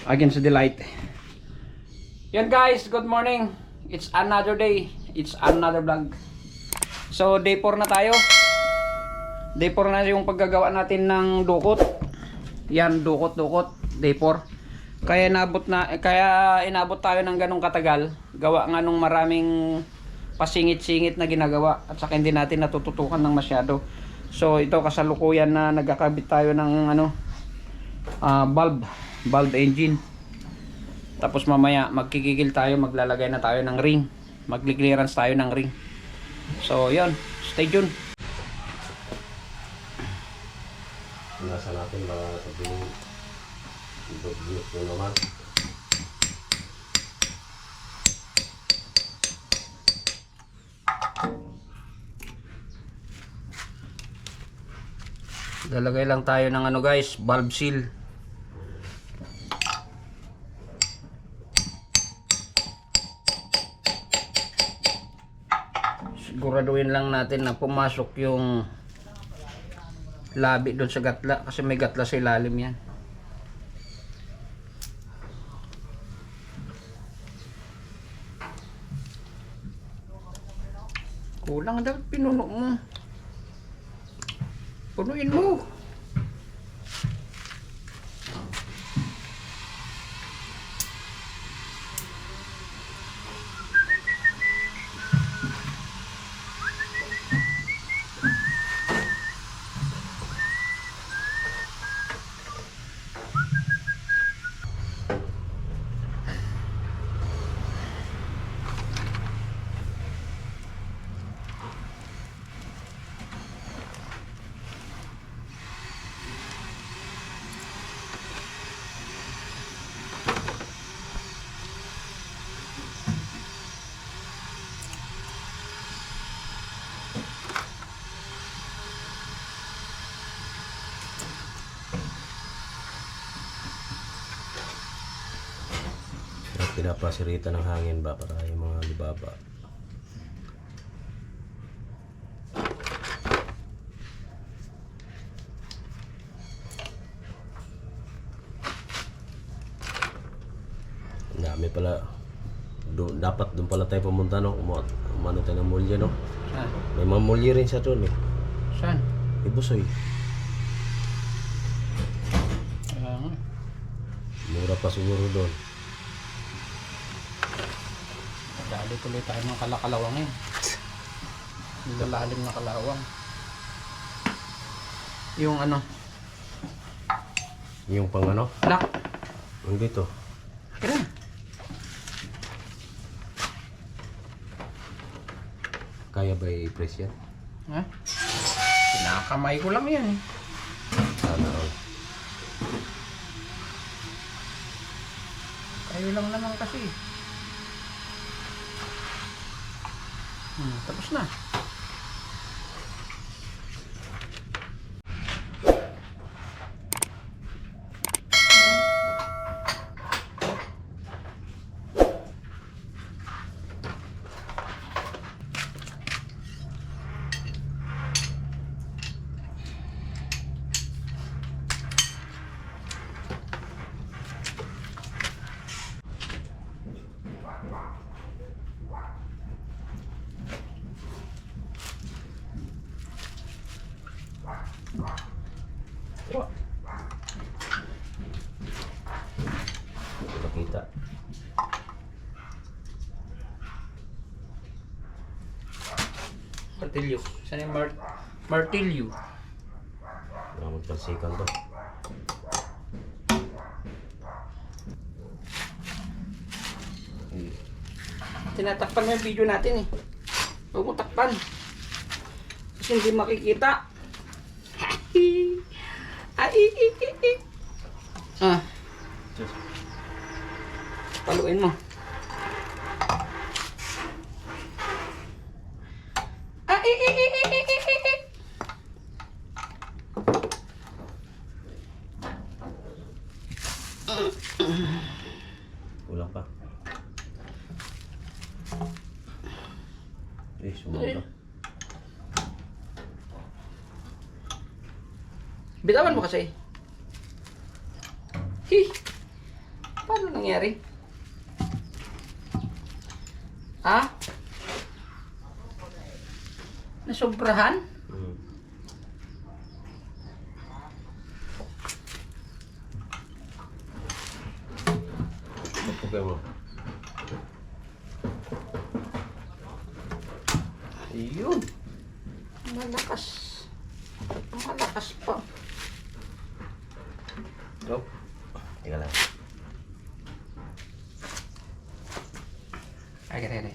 against the light. Yan guys, good morning. It's another day. It's another vlog. So day 4 na tayo. Day 4 na yung paggagawa natin ng dukot. Yan, dukot. Day 4. Kaya inabot tayo ng ganong katagal. Gawa nga nung maraming pasingit-singit na ginagawa. At saka hindi natin natututukan ng masyado. So ito kasalukuyan na nagkakabit tayo ng valve engine. Tapos mamaya magkikigil tayo, maglalagay na tayo ng ring. Magli-clearance tayo ng ring. So yun, stay tuned. Nasa natin mga sabihin i-views nyo naman. Lalagay lang tayo ng guys, valve seal. Siguraduhin lang natin na pumasok yung labi doon sa gatla kasi may gatla sa ilalim yan. Kulang dapat pinuno mo. Punuin mo. Pinapasirita ng hangin ba para yung mga libaba. Dami pala. Dapat doon pala tayo pumunta, no? Umano tayo ng mulye, no? Saan? May mga mulye rin sa doon, eh. Saan? Ibusoy. Mura pa siguro doon. Dali tuloy tayo ng kalakalawang eh. Nilalalim na kalawang. Yung Yung pang ano? lock. Yung dito. Kira. Kaya ba i-press yan? Ha? Pinakamay ko lang yan eh. Sana all. Kayo lang naman kasi. Tapos na. Pakita. Martilyo. Saan yung martilyo? Magpansikan to. Tinatakpan mo yung video natin eh. Huwag mo takpan. Kasi hindi makikita. Paluin mo. Kulang pa. Sumunod. Bitawan mo kasi. Hi. Paano nangyari? Ha? Nasobrahan? Hmm. Pagpugay mo. Ayun. Malakas. Malakas pa. Go. Teka lang. Ay, kaya.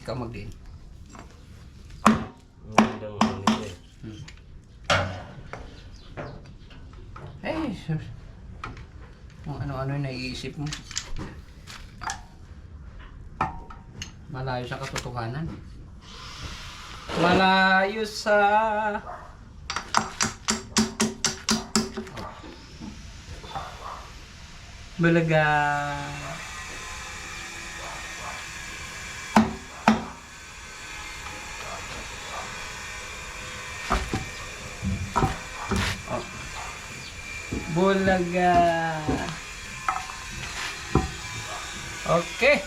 Ikaw mag-din. Magandang ano nito eh. Eh, sus. Kung ano-ano yung naiisip mo. Malayo sa katotohanan. Malayo sa... Balaga. Oh. Bulaga. Okay.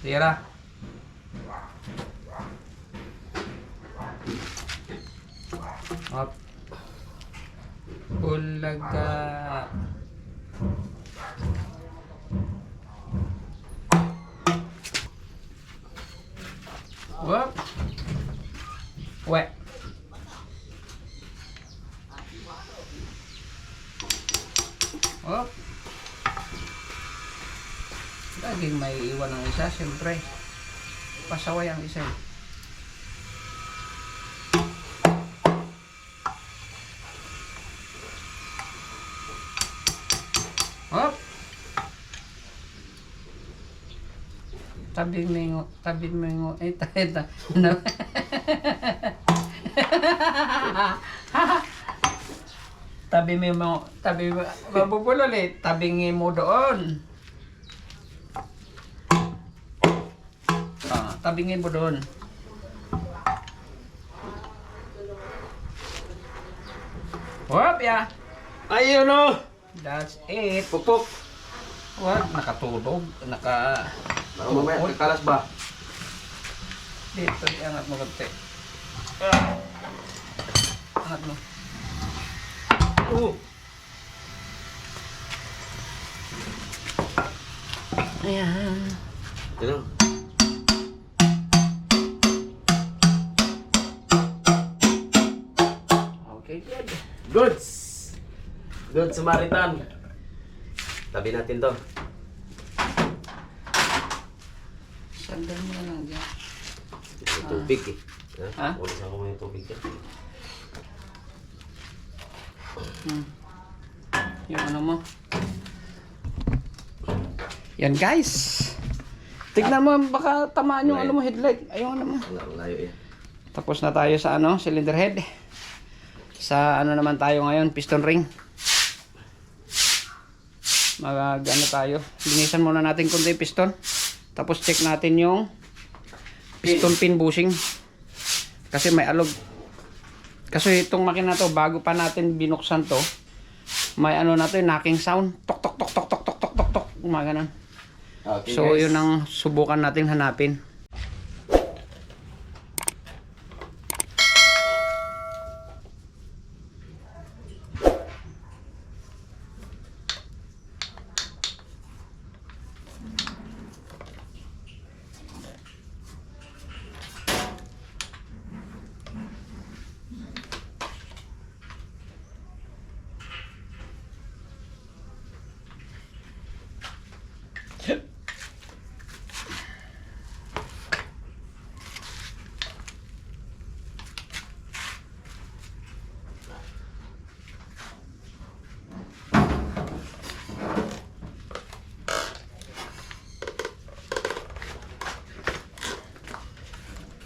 Tira. Up. Bulaga. Whoop. Wet. Whoop. Laging may iwan ng isa, siyempre. Pasaway ang isa. Hop! Tabi mo yung, ano? Mabubulol eh, tabingi mo doon. Tabingin mo doon. Hop, ya. Ayun o! That's it. Pukpuk! What? Nakatulog. Baka mamaya, kakalas ba? Dito, iangat mo konti. Angat mo. Ayan. Ito. Okay, good. Goods! Good Samaritan. Tabi natin to. Sandal mo na lang dyan. May tubig eh. Ha? Ulisan ko mo yung tubig eh. Yung ano mo. Yan guys. Tignan mo, baka tamaan yung ano mo, headlight. Ayun ano mo. Wala, layo eh. Tapos na tayo sa ano, cylinder head. Sa ano naman tayo ngayon, piston ring. Ano tayo. Linisan muna natin kunti yung piston. Tapos check natin yung piston pin bushing. Kasi may alog. Kasi itong makina to, bago pa natin binuksan to, may ano na to, knocking sound. Tok tok tok tok tok tok tok tok tok. Gumaganon. Okay, So guys. yun ang subukan natin hanapin.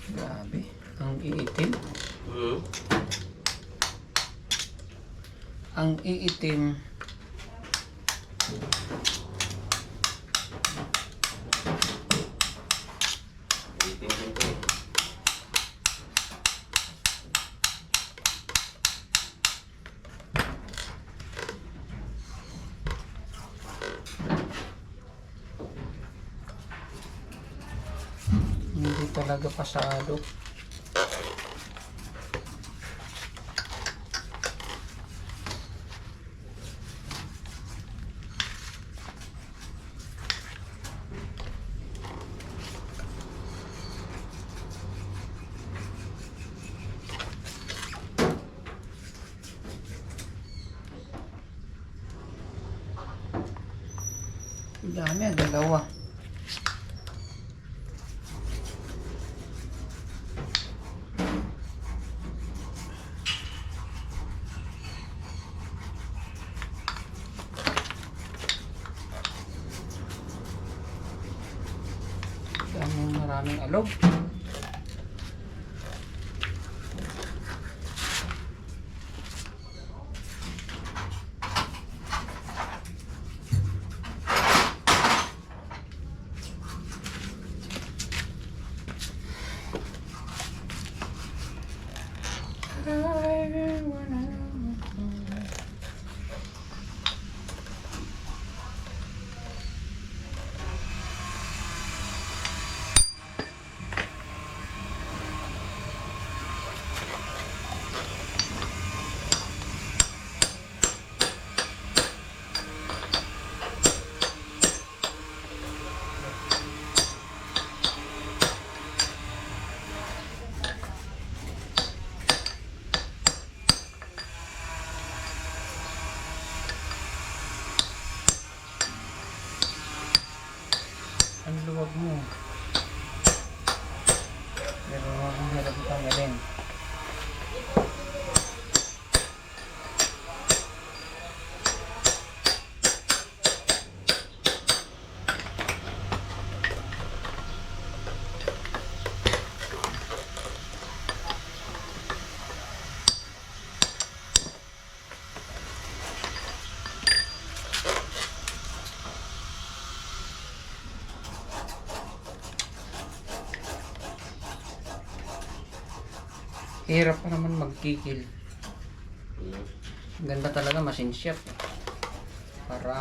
Grabe, ang iitim. Ang iitim. talaga pasado. Dami, dalawa. Maraming alog. Ang luwag mo. Pero ang hirap tanggalin. Hirap pa naman magkikil. Ganda talaga machine shop. Para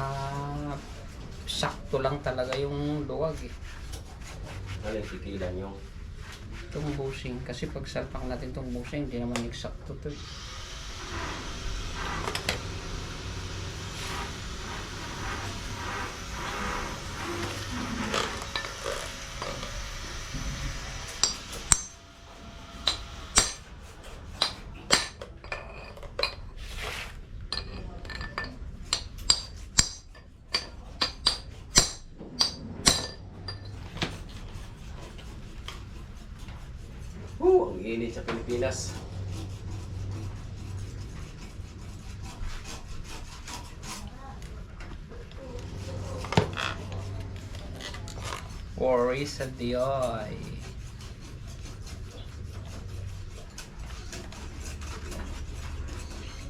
sakto lang talaga yung luwag eh. Ano yung kikilan yung? Itong bushing. Kasi pag salpak natin itong bushing, hindi naman eksakto to eh. Ang init sa Pilipinas. Worries at the eye.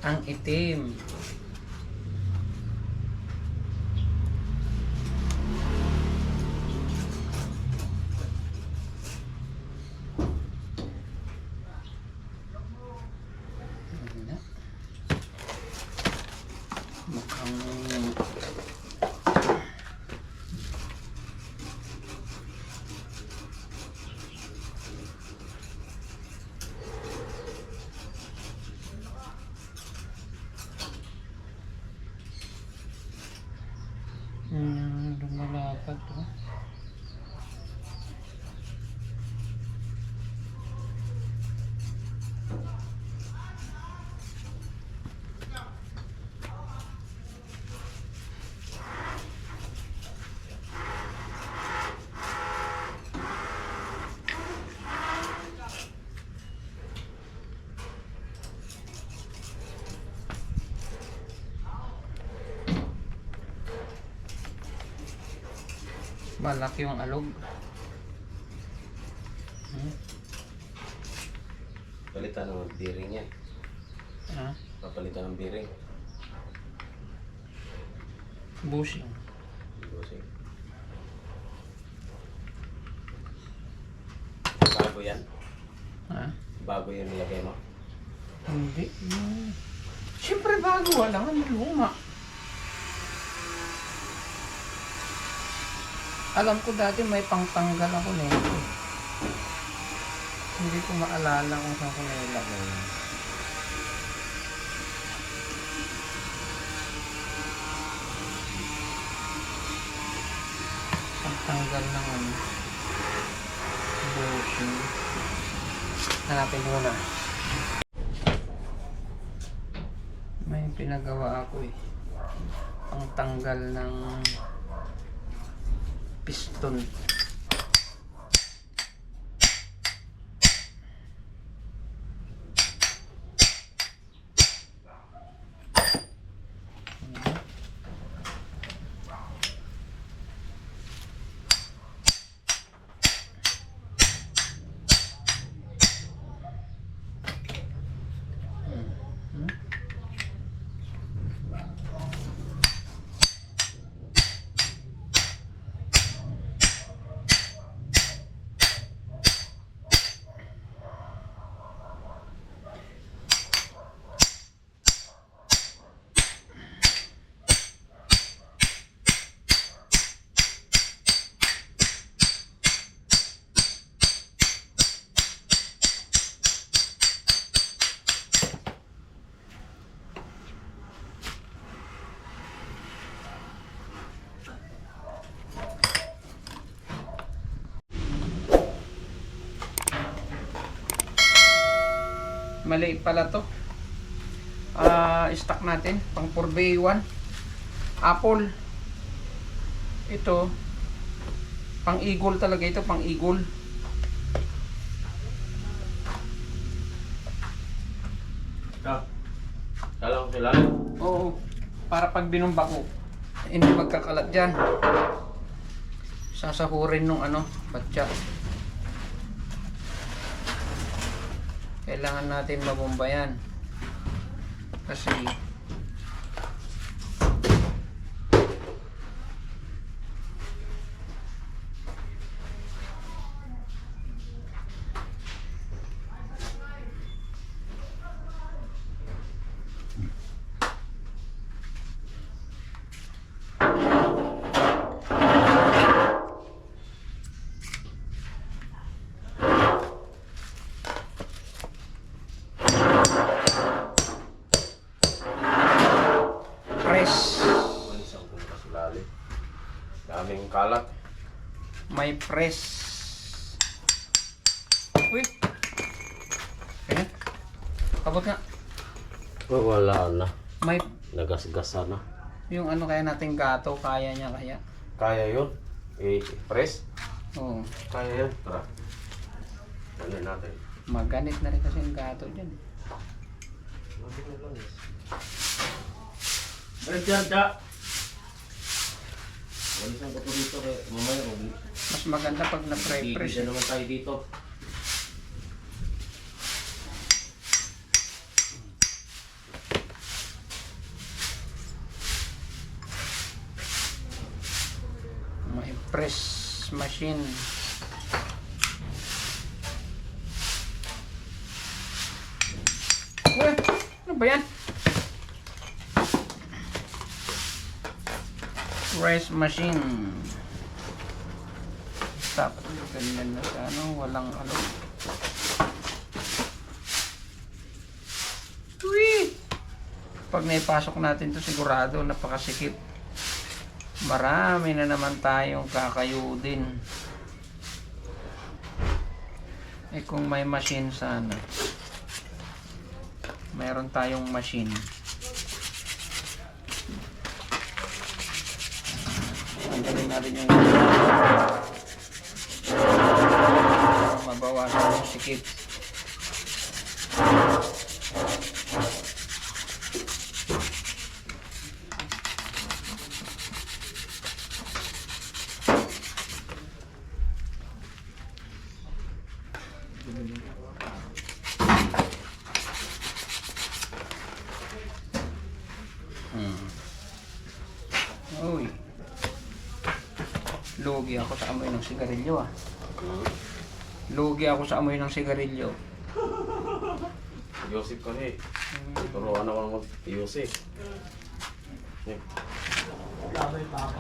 Ang itim. Mukhang lumalapad to. Malaki yung alog. Palitan ng bearing yan. Ha? Papalitan ng bearing. Bushing. Bushing. Bago yan? Ha? Bago yung nilagay mo? Hindi. Siyempre bago. Wala nga luma. Alam ko dati may pangtanggal ako nito. Hindi ko maalala kung saan ko nilagay. Ang tanggal ng ano. Bushing. Hanapin muna. May pinagawa ako eh. Ang tanggal ng piston. Mali pala to. Stock natin pang 4B1 Apple. Ito pang Eagle talaga ito, pang Eagle. Kala ko sila. Oo, para pag binumba ko hindi magkakalat dyan. Sasahurin nung ano, batya. Kailangan natin mabomba yan. Kasi Daming kalat. may press. Uy! Ayan. Kabot nga. Oh, wala na. May Nagasgasa na. yung ano kaya nating gato, kaya niya kaya. Kaya yun. I-press. Oo. Kaya yun. Tara. Ano natin. Maganit na rin kasi yung gato dyan. Berjanda. Walisan ko to dito kaya mamaya Mas maganda pag na-press. Hindi naman tayo dito. May press machine. Uy! Ano ba yan? Press machine. Dapat ganyan na sa ano, walang ano. Uy! Pag naipasok natin to sigurado napakasikip. Marami na naman tayong kakayudin. Eh kung may machine sana. Meron tayong machine. Tanggalin natin yung mabawasan yung sikip. Uy. Lugi ako sa amoy ng sigarilyo ah. Lugi ako sa amoy ng sigarilyo. Yosip ka rin. Turuan naman mag-Yosip. Labay pa ako.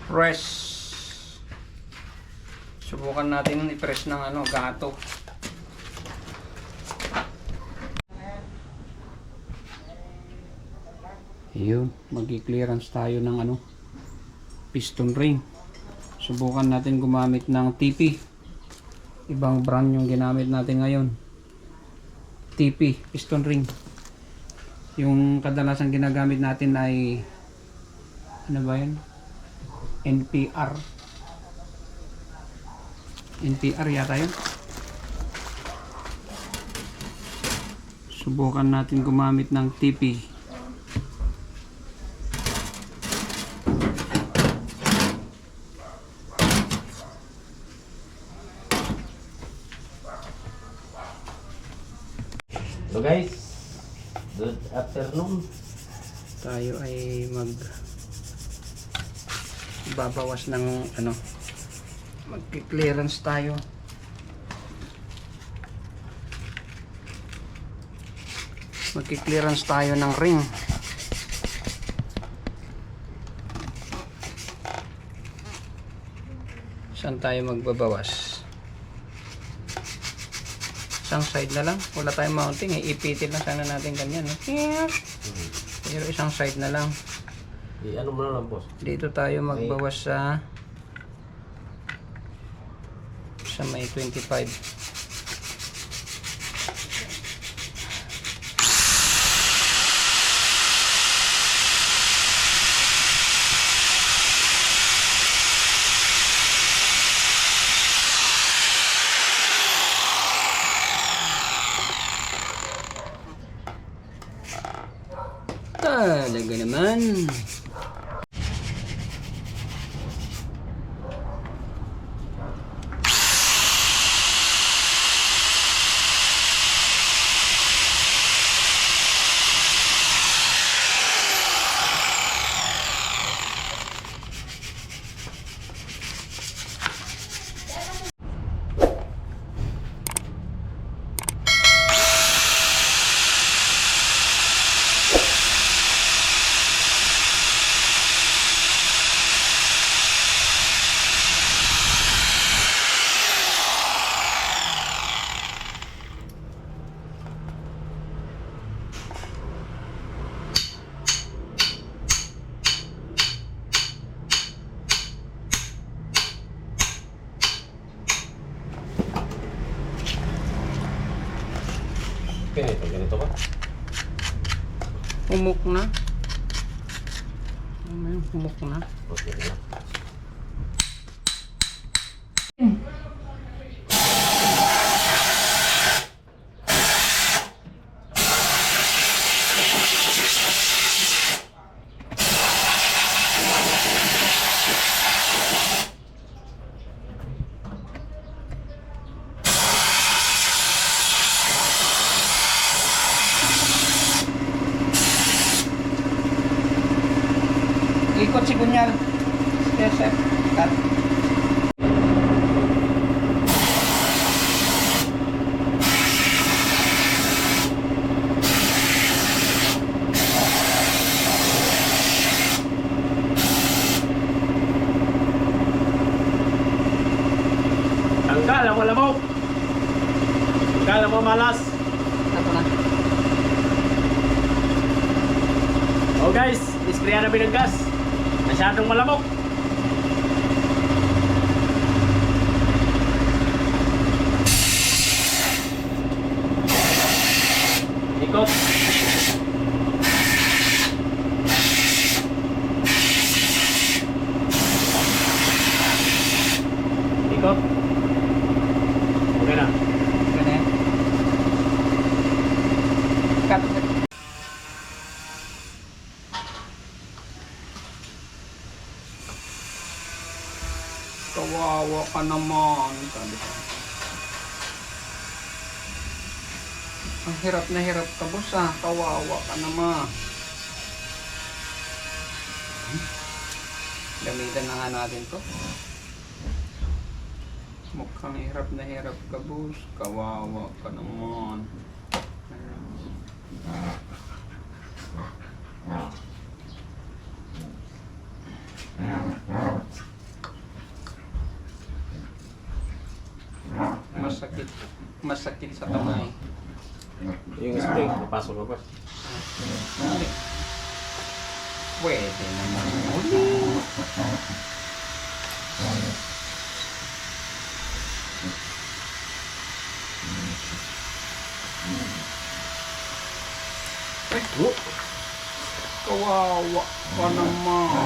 Press. Subukan natin i-press ng ano, gato. Ayun, mag-clearance tayo ng ano, piston ring. Subukan natin gumamit ng TP. Ibang brand yung ginamit natin ngayon. TP, piston ring. Yung kadalasan ginagamit natin ay ano ba yun? NPR. NPR yata yun. Subukan natin gumamit ng TP. So guys, good afternoon. Tayo ay babawas ng ano, mag-clearance tayo. Mag-clearance tayo ng ring. Saan tayo magbabawas? Isang side na lang. Wala tayong mounting. Ipitin lang sana natin ganyan. No? Pero isang side na lang. Ano mo na lang, boss? Dito tayo magbawas sa may 25. Talaga naman. Ganito ba? Humok na. Humok na. Okay na. Ikot si Kunyal. Yes, sir. Cut. Tanggal ang wala mo. Tanggal ang malas. Ito na. Oh guys, isprayan na ng gas. Masyadong malamok. Ikot. Ikot. Okay na. Ganyan. Cut. Kawawa ka naman. Sabi ko. Ang hirap na hirap ka, boss, ah. Kawawa ka naman. Gamitan na nga natin to. Mukhang hirap na hirap ka, boss. Kawawa ka naman. masakit. Masakit sa kamay. Yung spring, napasok ko ba? Hindi. Pwede naman uli. Ay, kawawa ka naman.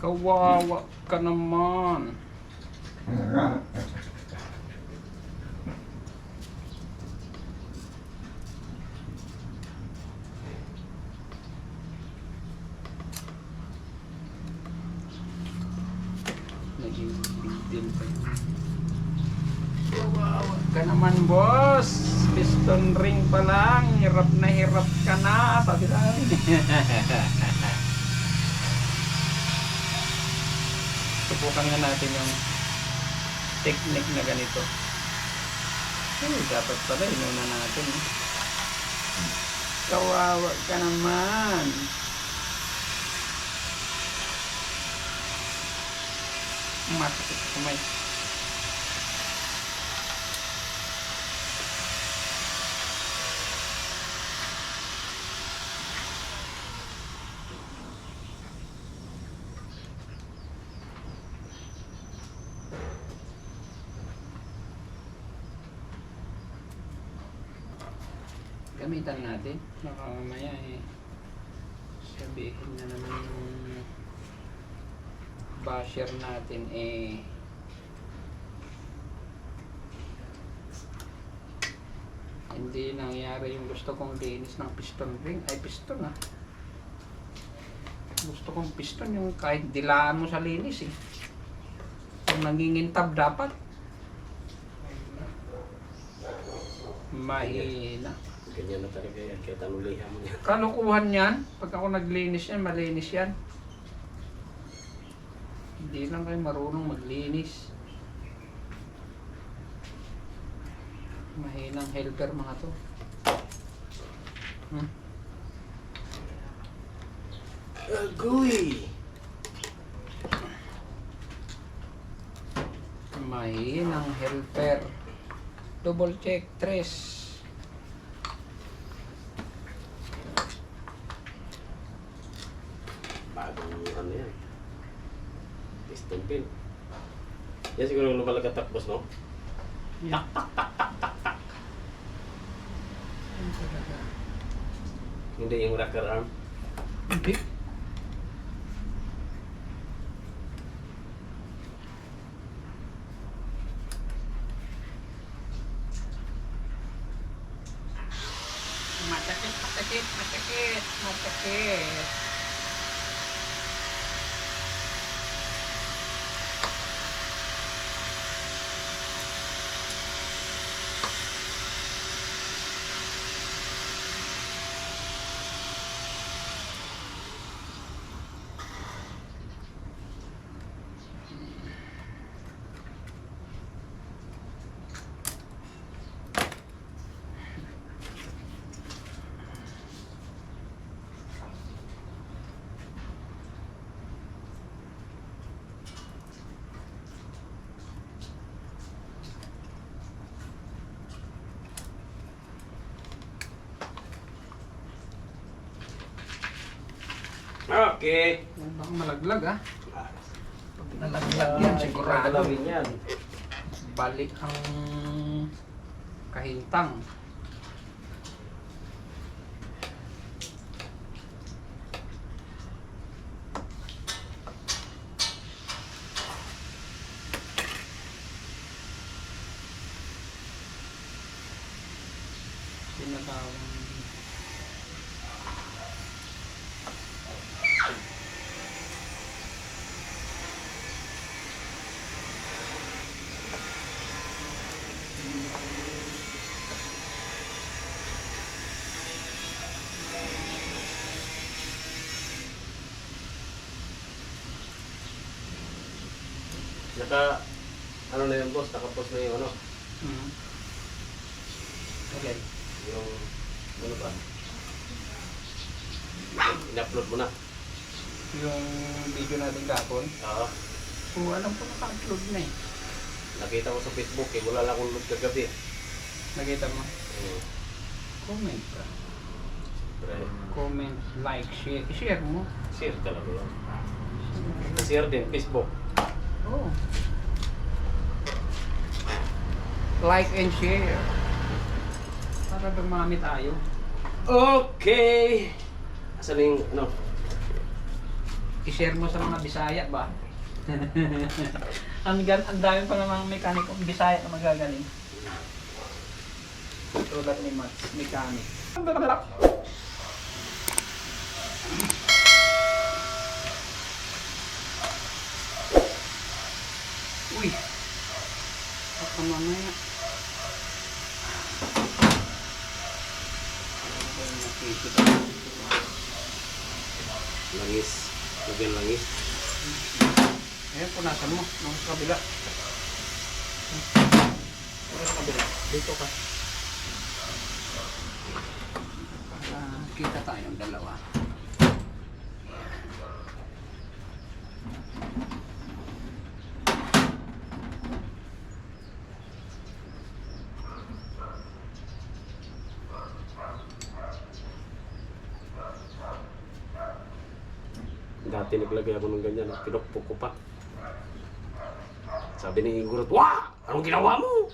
Kawawa ka naman. Naging big deal pa yun. Kawawa ka naman, boss. Piston ring pa lang. Hirap na hirap ka na. Sabi sa akin. Subukan nga natin yung technique na ganito. Dapat pala inuna natin. Kawawa ka naman. Matikit kumay. Gamitan natin. Baka mamaya sabihin na naman yung basher natin hindi nangyari yung gusto kong linis ng piston ring. Ay, piston gusto kong piston yung kahit dilaan mo sa linis kung nangingintab dapat mahina. Ganyan na talaga yan, kaya tanulihan mo yan. Kalukuhan yan. Pag ako naglinis yan, malinis yan. Hindi lang kayo marunong maglinis. Mahinang helper mga to. Agoy! Mahinang helper. Double check, tres. Bagong ano yan. Piston pin. Yan siguro yung lumalagatak, boss, no? Yeah. Hindi yung rocker arm. Hindi. Masakit, masakit, masakit, masakit. Okay. Baka malaglag Pag nalaglag yan, sigurado. Galawin yan. Balik ang kahintang. Sinatawang ano na yun boss, nakapost na yung ano, Hmm. Okay. yung, ano ba? In-upload mo na. Yung video natin kahapon. Oo. So, alam ko naka-upload na eh. Nakita ko sa Facebook eh, wala lang akong load kagabi. Nakita mo? Hmm. Comment ka. Right. Comment, like, share. I-share mo. Share talaga yan. Share din, Facebook. Oh. Like and share. Para dumami tayo. Okay! Asan na yung, ano? I-share mo sa mga Bisaya ba? ang dami pa namang mekaniko Bisaya na magagaling. Tulad ni Mats, mechanic. Uy! Baka mamaya. Langis. Lagyan langis. Ayan, punasan mo. Nung sa kabila. Nung sa kabila. Dito ka. Para kita tayong dalawa. Dati naglagay ako ng ganyan, pinukpok ko pa. Sabi ni Gurot, "Wah! Anong ginawa mo?"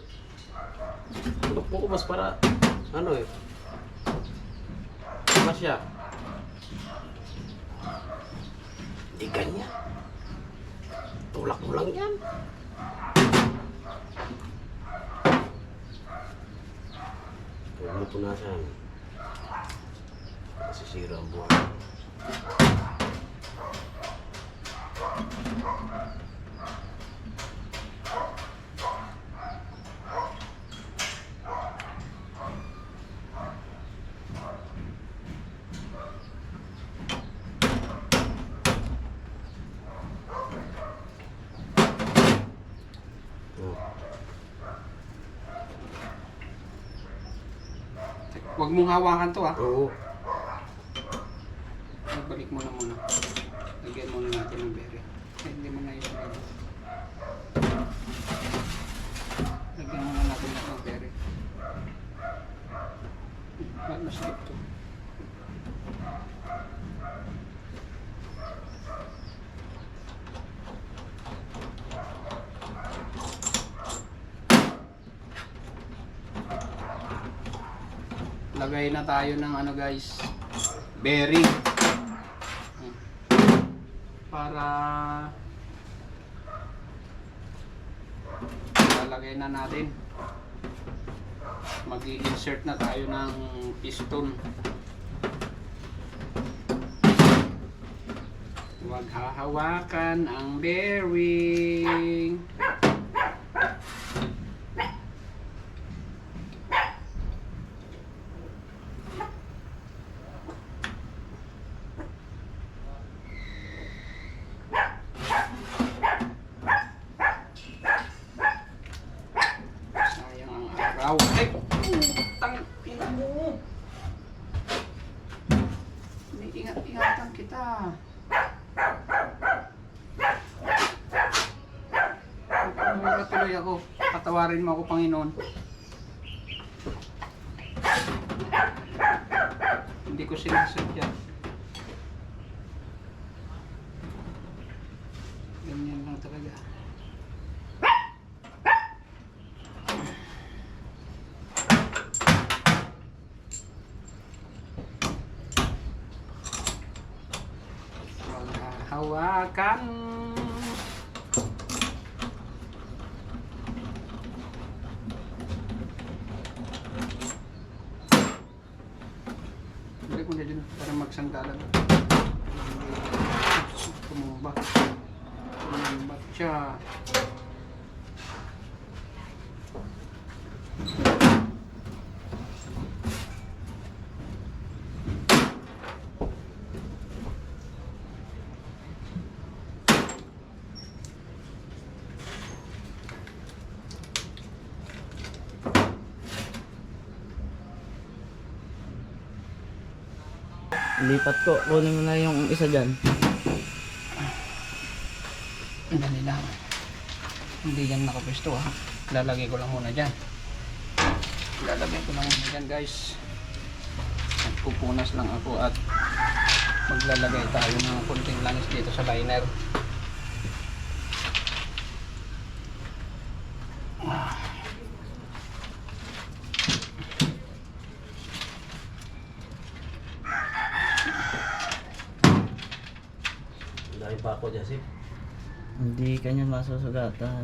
Pinukpok ko mas para, ano eh. Ano siya? Hindi ganyan. Tulak mo lang yan. Huwag mo punasan. Masisira ang buhay. Huwag mong hawakan to ah. Oo. Balik mo na muna. Lagyan muna natin ng berry. Hindi mo na yung berry. Lagyan muna natin ng berry. Ba't masikip to? Lagay na tayo ng ano guys, berry. Para lalagay na natin. Mag-i-insert na tayo ng piston. Huwag hahawakan ang bearing. Sayang ang araw. Ay! Putang ina mo! Ingat-ingatan kita. Tuloy ako. Patawarin mo ako, Panginoon. Hindi ko sinasadya. Ganyan lang talaga. Hawakan. Balik mo na dyan para magsanggalan. Tumumba. Tumumba siya. Lipat ko. Kunin mo na yung isa dyan. Dali lang. Hindi yan nakapwesto ha. Lalagay ko lang muna dyan. Lalagay ko lang muna dyan guys. Pupunas lang ako at maglalagay tayo ng konting langis dito sa liner. Dahil pa ako dyan, Sip. Hindi kanya masusugatan.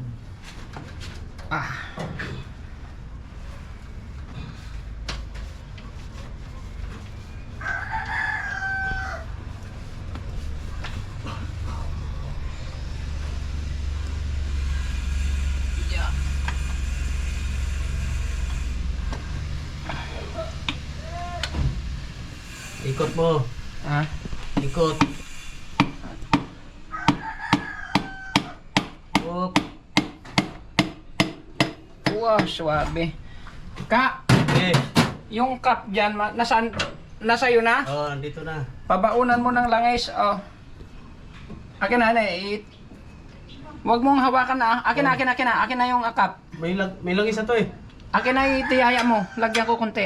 Ah. Yeah. Ikot mo. Ah. Ikot. Op. Wow, suwabe. Ka, Okay. yung cup dyan, nasa iyo na? Oh, andito na. Pabaunan mo ng langis. Oh. Akin na, Huwag mong hawakan na. Akin na, Akin na yung cup. May lang isa to eh. Akin na itiyaya mo. Lagyan ko konti.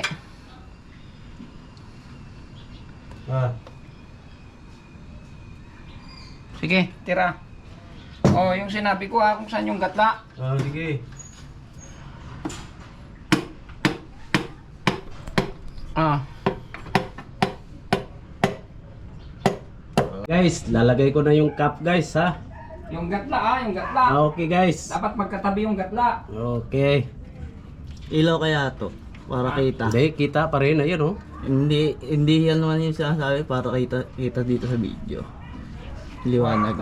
Ah. Sige, tira. Oh, yung sinabi ko kung saan yung gatla. Ah, sige. Ah. Guys, lalagay ko na yung cup guys ha. Yung gatla yung gatla. Okay guys. Dapat magkatabi yung gatla. Okay. Ilaw kaya to. Para kita. Hindi, kita pa rin. Ayun oh. Hindi yan naman yung sinasabi para kita dito sa video. Liwanag.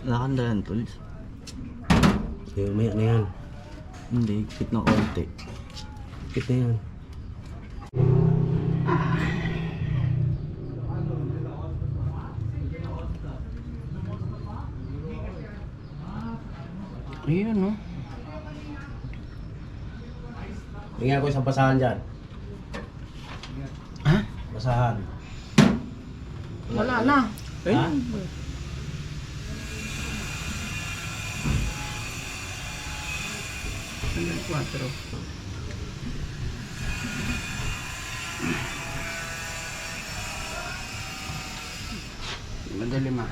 Lakan na yan, tools. Okay, umaya na yan. Hindi, higpit na konti. Kita yan. Ayun, no? Tingnan ko isang basahan dyan. Ha? Basahan. Wala na. Ha? Hanggang 4. Madali ma.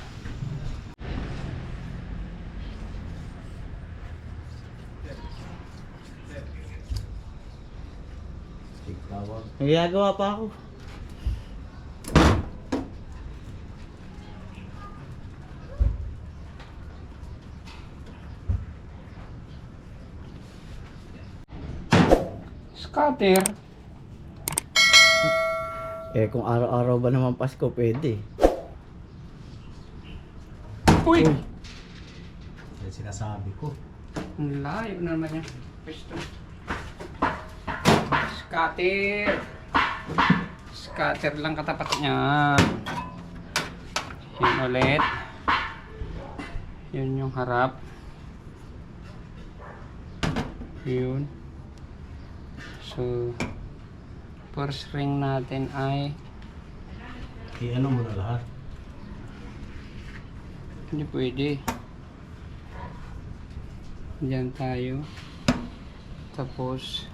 Tigtawag. Nagagawa pa ako. Scatter. Eh kung araw-araw ba naman Pasko, pwede. Uy! Yan sinasabi ko. Ang layo naman yan. Pwesto. Scatter. Scatter lang katapat niya. Yun ulit. Yun yung harap. Yun. So, first ring natin ay I-ano mo na lahat. hindi pwede. Diyan tayo. Tapos,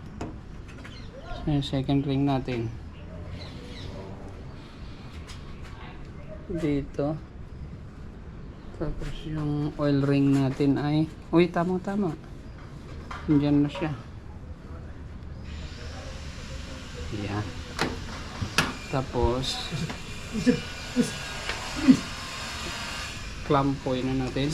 yung second ring natin. Dito. Tapos yung oil ring natin ay, uy, tama. Diyan na siya. Yan. Tapos, clampoy na natin.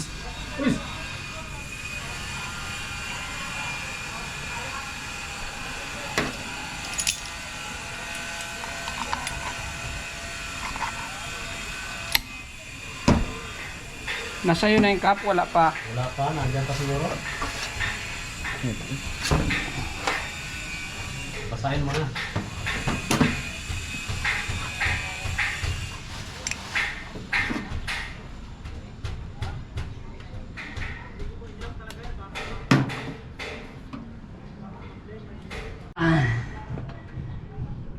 Nasa'yo na yung cup, wala pa. Wala pa, nandyan pa siguro. Basahin mo na.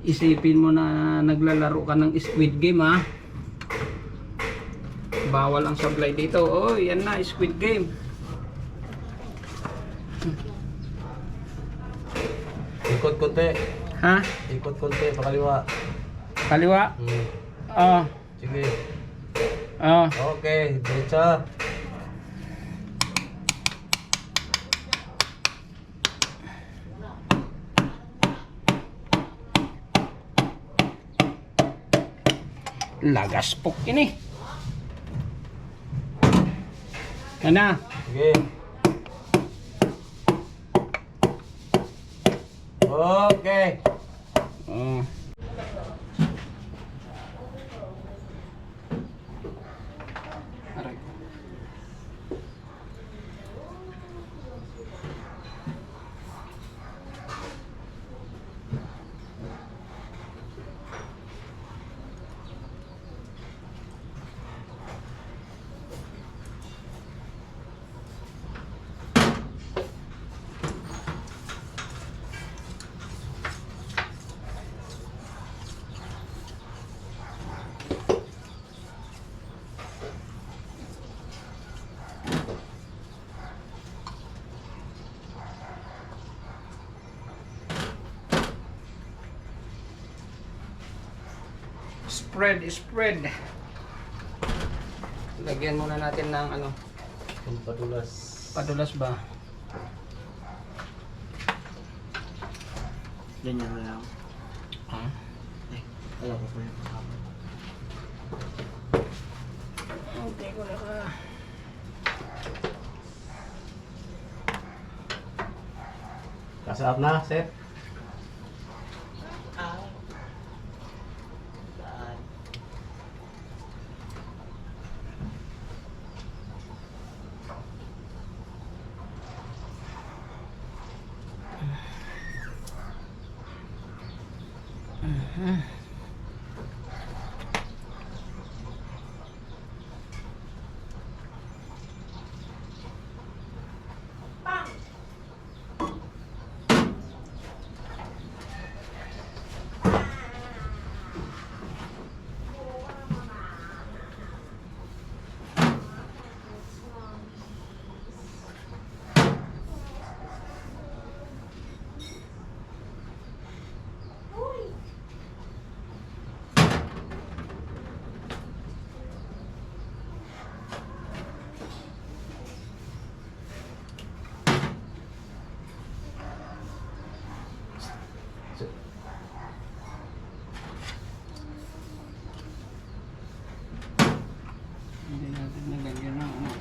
isipin mo na naglalaro ka ng Squid Game ha. Bawal ang sablay dito. Oh, yan na, Squid Game. Ikot konti. Ha? Ikot konti, pakaliwa. Kaliwa? Hmm. Oh. Sige. Oh. Okay, diretsa. Lagaspok ini. Ano? Sige. Okay. Oh. Aray. Spread. Lagyan muna natin ng ano, Ang padulas. padulas ba? Ganyan na lang. Ha? Alam ko po yung kasama. Okay ko na ka. Kasap na, set. Hindi natin nagagyan ng ano.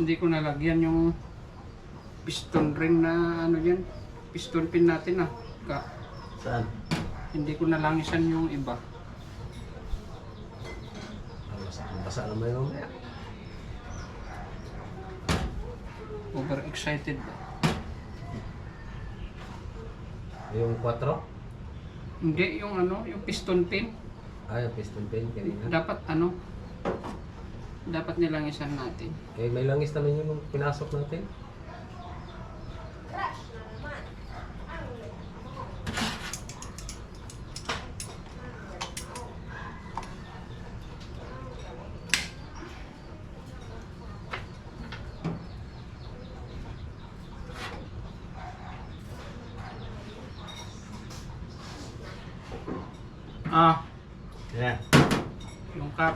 Hindi ko nalagyan yung piston ring na ano yan, piston pin natin ah. Saan? Hindi ko nalangisan yung iba. Basa naman yun. Overexcited ba? Yung 4? Hindi, yung ano, yung piston pin. Ay, yung piston pin kanina. Dapat ano, dapat nilangisan natin. Okay, may langis naman yun nung pinasok natin. Ah, Yeah. yung cap.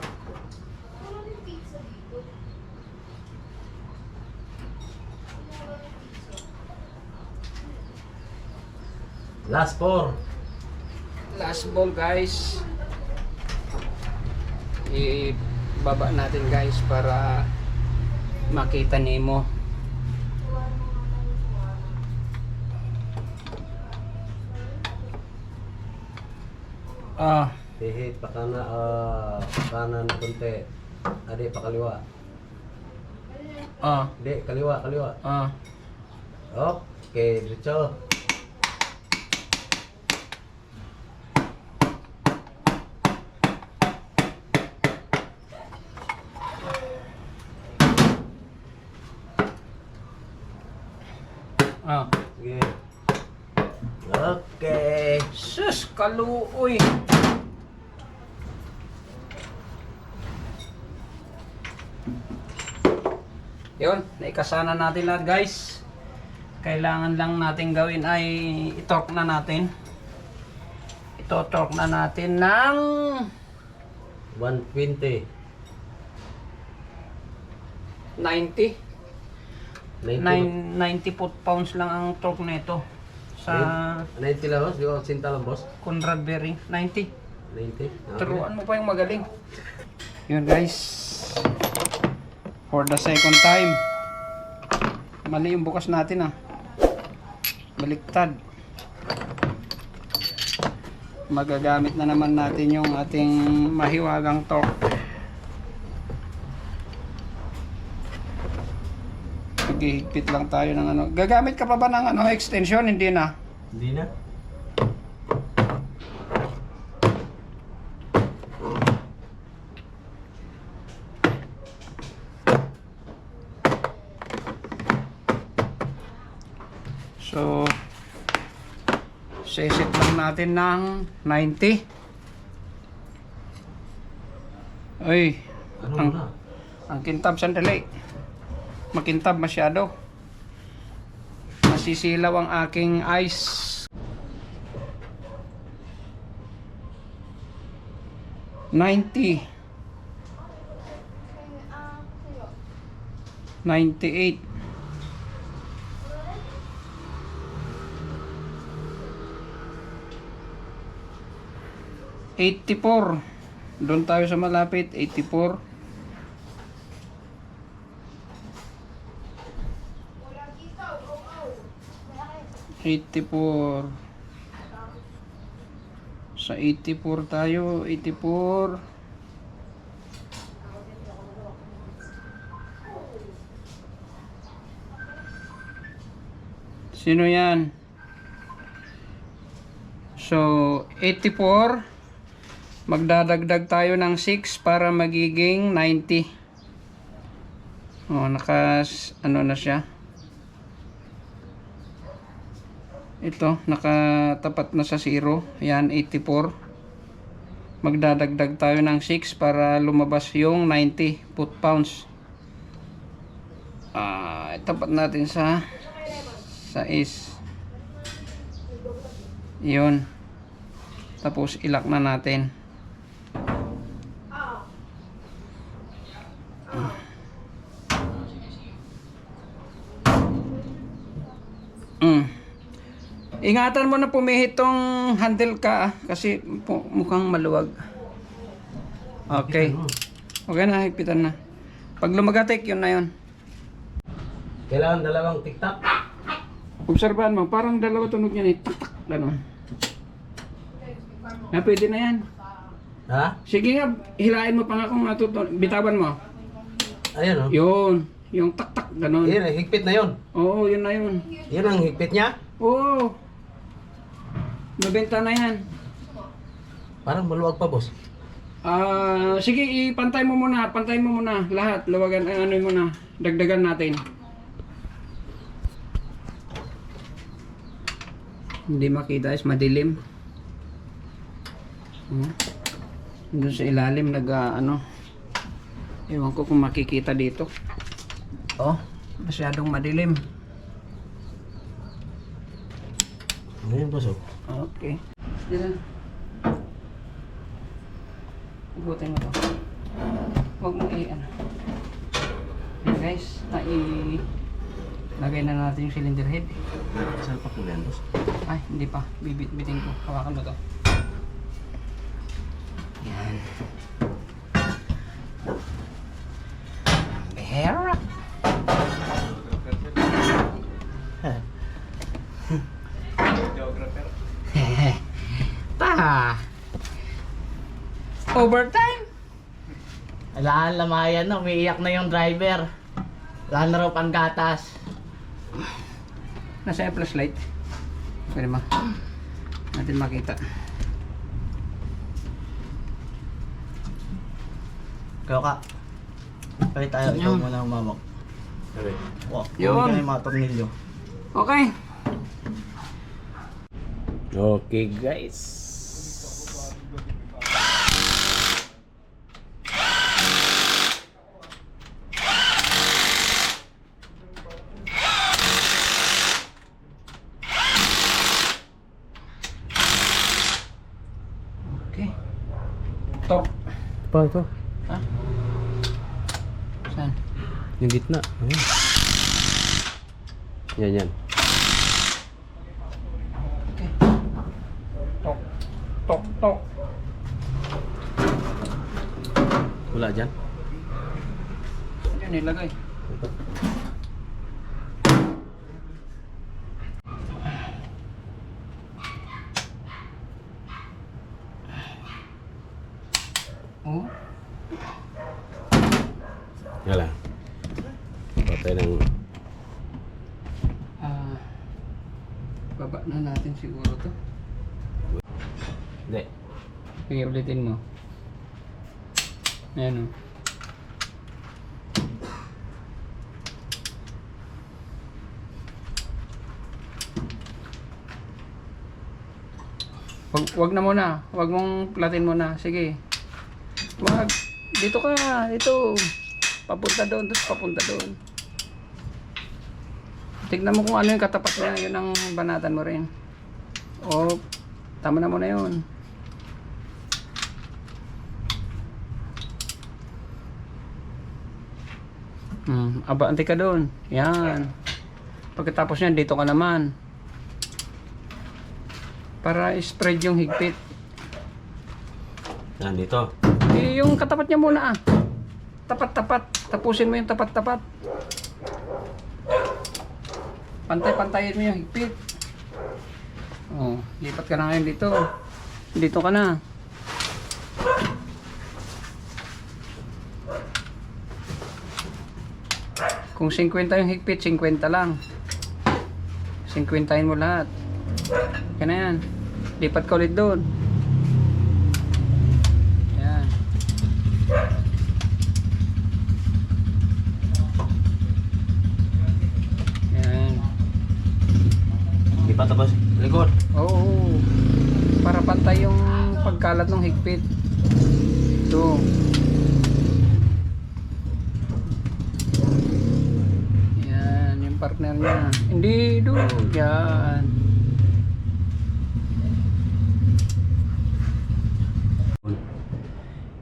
Last 4. Last ball guys. Ibaba natin guys para makita nimo. Ah, Pihit, pakana, kanan konti. Ade, pakaliwa. Ah, Hindi, kaliwa, kaliwa. ah. Okay, diretso. Ah. Sige. Okay. Sus, kaluoy. Yun, naikasana natin lahat guys. Kailangan lang natin gawin ay i-torque na natin. Ito-torque na natin ng 120. 90. 90 90 foot-pounds lang ang torque nito sa 90 lang, boss. Di ko sinta lang, boss. Conrad bearing. 90. 90. Turuan mo pa yung magaling. Yun guys. For the second time. Mali yung bukas natin ah. Baliktad. Magagamit na naman natin yung ating mahiwagang torque. Maghihigpit lang tayo ng ano. Gagamit ka pa ba ng ano, extension? Hindi na. Hindi na. So, seset lang natin ng 90. Ay, Ano ang, na? ang kintab sandali. Makintab masyado. Masisilaw ang aking ice. 90. 98. 84. Doon tayo sa malapit. 84. 84. Sa 84 tayo. 84. Sino yan? So, 84. Magdadagdag tayo ng 6 para magiging 90. Oh, ano na siya. Ito, nakatapat na sa 0. Ayan, 84. Magdadagdag tayo ng 6 para lumabas yung 90 foot-pounds. Tapat natin sa is. Yun. Tapos, ilak na natin. Ingatan mo na pumihit tong handle ka kasi mukhang maluwag. Okay. Okay na, higpitan na. Pag lumagatik, yun na yun. Kailangan dalawang tiktak. Obserbahan mo, parang dalawa tunog yan eh. Tak, tak, gano'n. Pwede na yan. Ha? Sige nga, hilain mo pa nga kung natutunan. Bitawan mo. Ayan, oh. Yun. Yung tak, tak, gano'n. Ayan, higpit na yun. Oo, yun na yun. Yan ang higpit niya. Oo. Mabenta na yan. Parang maluwag pa, boss. Sige, ipantay mo muna. Pantay mo muna. Lahat. Luwagan, ano mo na. Dagdagan natin. Hindi makita, is madilim. Doon sa ilalim, ano. Ewan ko kung makikita dito. Oh, masyadong madilim. Ayan, boss, oh. Okay. Diyan. Igutin mo to. Huwag mo ano. Yan guys, lagay na natin yung cylinder head. Saan pa po yan, boss? Ay, hindi pa. Bibit-bitin ko. Hawakan mo to. Yan. Behera. Ta. Overtime. Alaan lamayan na, umiiyak na yung driver. Wala na raw panggatas. Nasa yung flashlight. Pwede ma. Natin makita. Kaya ka. Palit tayo, ikaw muna humawak. Sabi. Wow, Yun. huwag ka na yung mga tornilyo. Okay. Okay guys. Okay. Top. Pa ito. Ha? Saan? Yung gitna. Ayan. Yan. Okay. Tok. Tok. Tok. Wala dyan. Saan yun nilagay? Oh. Wala. Patay ng... Baba na natin siguro to. Hindi. Sige, ulitin mo. Ayan o. Wag na muna. Wag mong platin muna. Sige. Wag. Dito ka. Dito. Papunta doon. Tapos papunta doon. Tignan mo kung ano yung katapat niya. Yun ang banatan mo rin. O, tama na muna yun. Abante ka doon. Yan. Pagkatapos niyan, dito ka naman. Para spread yung higpit. Nandito. Eh, yung katapat niya muna ah. Tapat-tapat. Tapusin mo yung tapat-tapat. Pantay-pantayin mo yung higpit. Oh, lipat ka na ngayon dito. Dito ka na. Kung 50 yung higpit, 50 lang. 50-in mo lahat. Kaya na yan. Lipat ka ulit doon. Yan. Yan. Hindi pa tapos. Likod. Oo. Para pantay yung pagkalat ng higpit. Ito. Yan, yung partner niya. Hindi doon. Yan.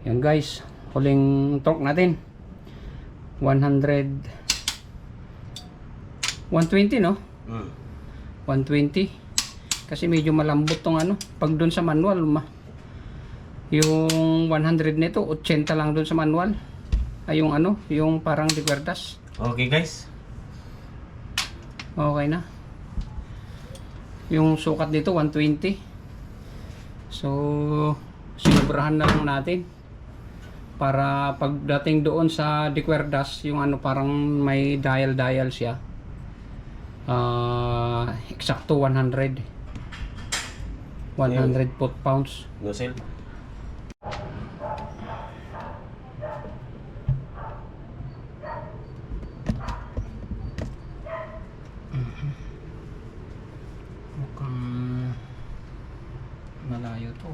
Yan guys, huling torque natin. 120 no? 120 kasi medyo malambot tong ano pag doon sa manual yung 100 nito 80 lang doon sa manual ay yung ano yung parang de cuerdas. Okay guys. Okay na yung sukat dito 120 so sinobrahan na lang natin para pagdating doon sa de cuerdas yung ano parang may dial siya. Eksakto 100 foot-pounds. Nozzle. Mukhang malayo to.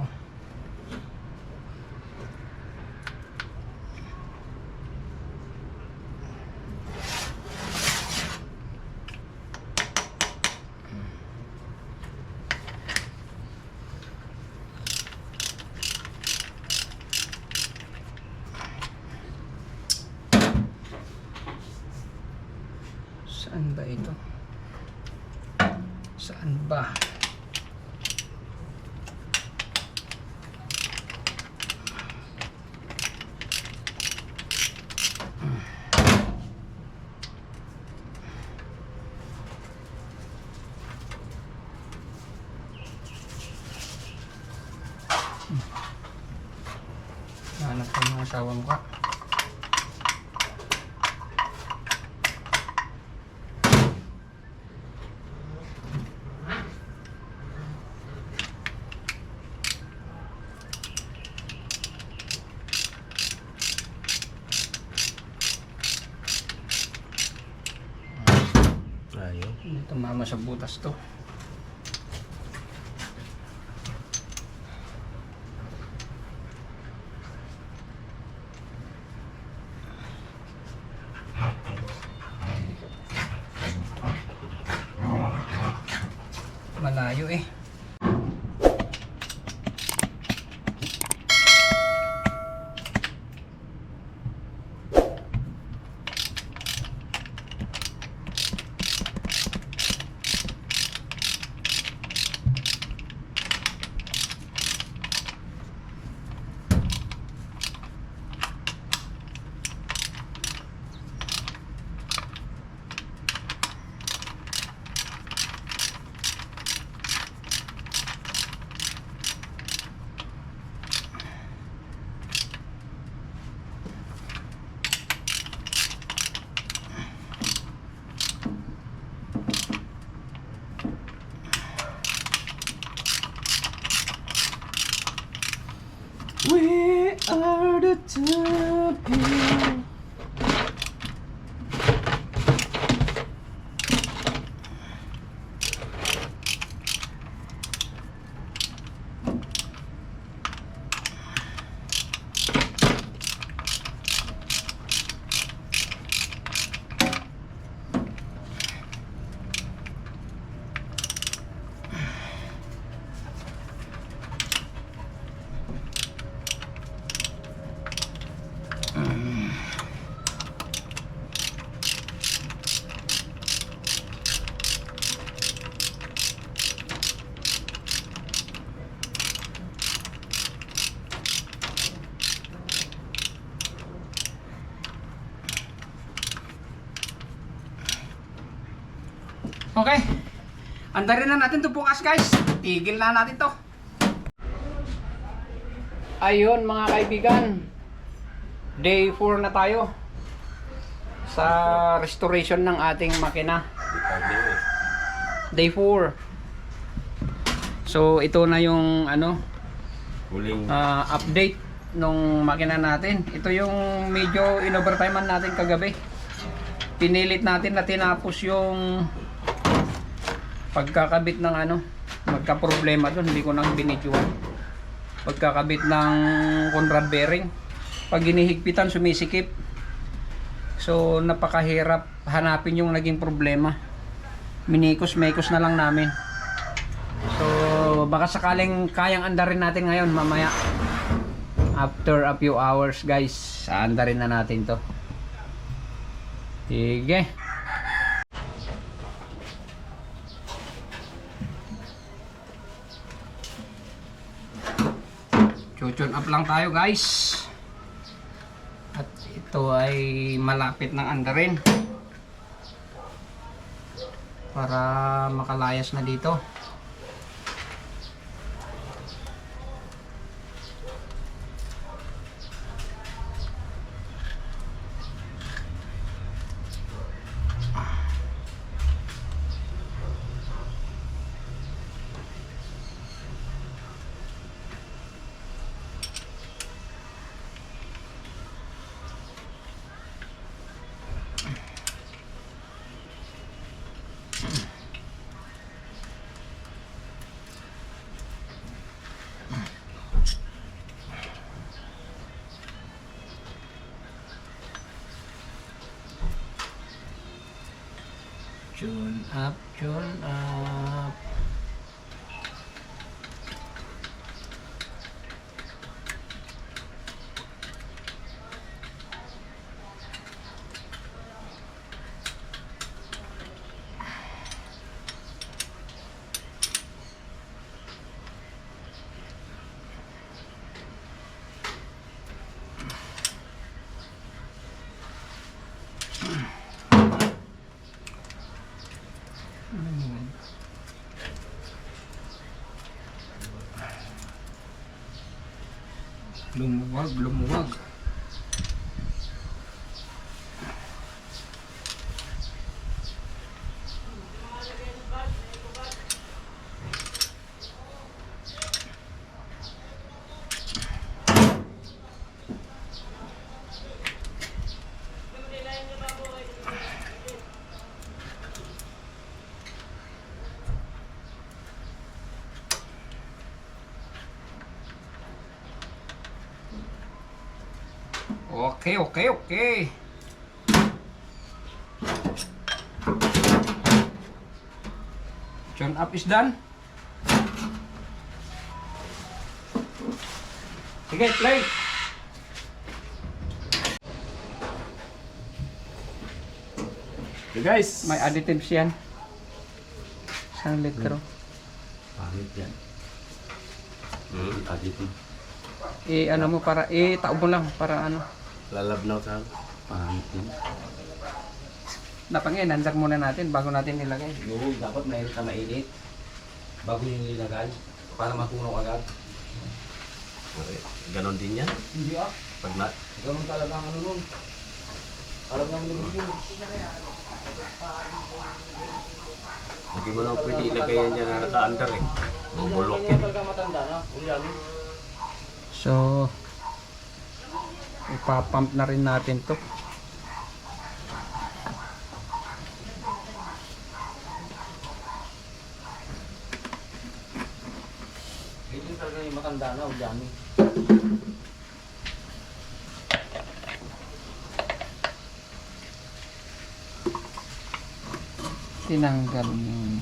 Saan ba ito? Saan ba? Hanap ko ng asawa mo ka. naman sa butas to. Malayo eh. We are the champions. Okay. Andarin na natin to bukas, guys. Tigil na natin to. Ayun mga kaibigan. Day 4 na tayo sa restoration ng ating makina. Day 4. So ito na yung ano, Huling update nung makina natin. Ito yung medyo in-overtimean natin kagabi. Pinilit natin na tinapos yung pagkakabit ng ano, magka-problema doon, hindi ko nang binidyoan. Pagkakabit ng Conrad bearing, pag ginihigpitan sumisikip. So napakahirap hanapin yung naging problema. Minikos-mekos na lang namin. So baka sakaling kayang andarin natin ngayon mamaya. After a few hours, guys, andarin na natin to. Sige. Chuchun up lang tayo, guys. At ito ay malapit ng andarin para makalayas na dito. Tune up, tune up. Lumuwag, lumuwag. Okay, okay, okay. Turn up is done. Sige, play. Okay guys. May additives yan. Isang litro. Pangit yan. Additive. Ano mo para, taob mo lang para ano. Lalabnaw sa pangit yan. Napangin, nandak muna natin bago natin nilagay. Oo, dapat mayroon ka mainit bago yung nilagay para matunaw agad. Okay. Ganon din yan. Hindi ah, Pag na... ganun talaga ang ano nun. Alam naman yung yun. Hindi mo naman pwede ilagay yan dyan na naka-under eh. Bubulok Kanya yan. talaga matanda na. Ulan. So, ipapump na rin natin to. Ito talaga yung matanda na. Ulan. Tinanggal yun.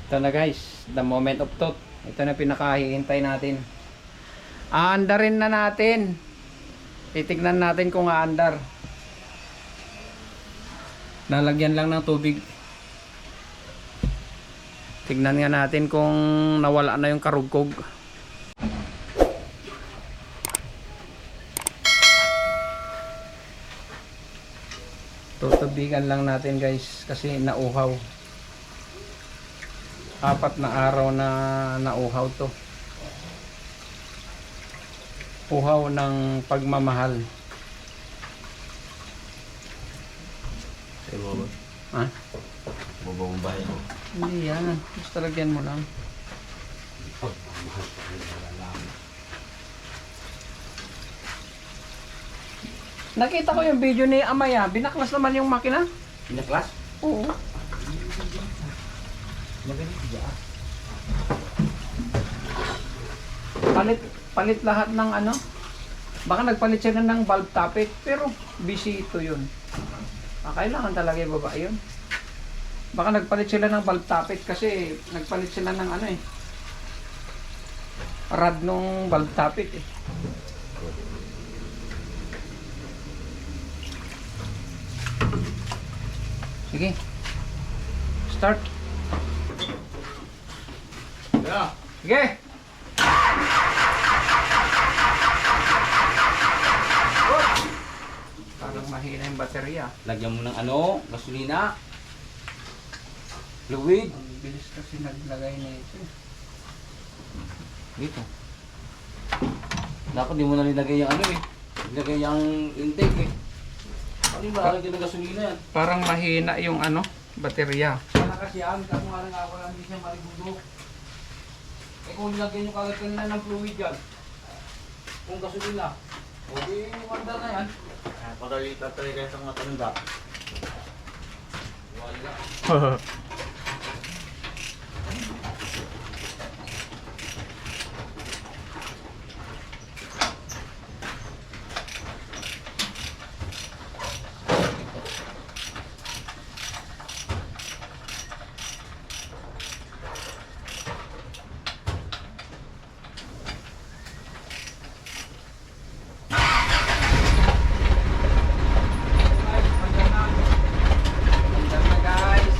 Ito na guys, the moment of truth. Ito na pinakahihintay natin. Aandarin na natin. Titignan natin kung aandar. Lalagyan lang ng tubig. Tignan nga natin kung nawala na yung karugkog. Tutubigan lang natin guys kasi nauhaw. 4 na araw na nauhaw to. Uhaw ng pagmamahal. Sa'yo mo ba? Ha? Bubombahin mo. Hindi yan. Basta lagyan mo lang. Nakita ko yung video ni Amaya. Binaklas naman yung makina. Pinaklas? Oo. Palit lahat ng ano. Baka nagpalit sila ng valve tappet. Pero busy ito yun. Kailangan talaga yung baba yun. Baka nagpalit sila ng valve tappet kasi nagpalit sila ng ano eh. Rad nung valve tappet eh. Sige. Start. Yeah. Sige. Parang mahina yung baterya. Lagyan mo ng ano, gasolina. Fluid. Ang bilis kasi naglagay na ito. Dito. Dapat di mo na nilagay yung ano eh. Nilagay yung intake eh. Ano yung lalagyan ng gasolina yan? Parang mahina yung ano, baterya. Sana kasi yan, kaso nga lang ako lang hindi siya marigundok. Eh kung nilagyan nyo kagad kanina ng fluid yan, kung gasolina, o di wanda na yan. Pagalitan talaga sa mga tanda. Wala. Andyan na guys.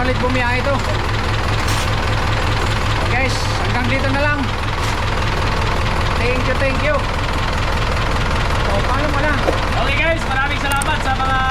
ulit bumiyahe ito. Guys, hanggang dito na lang. Thank you. So, paano mo na? Okay guys, maraming salamat sa mga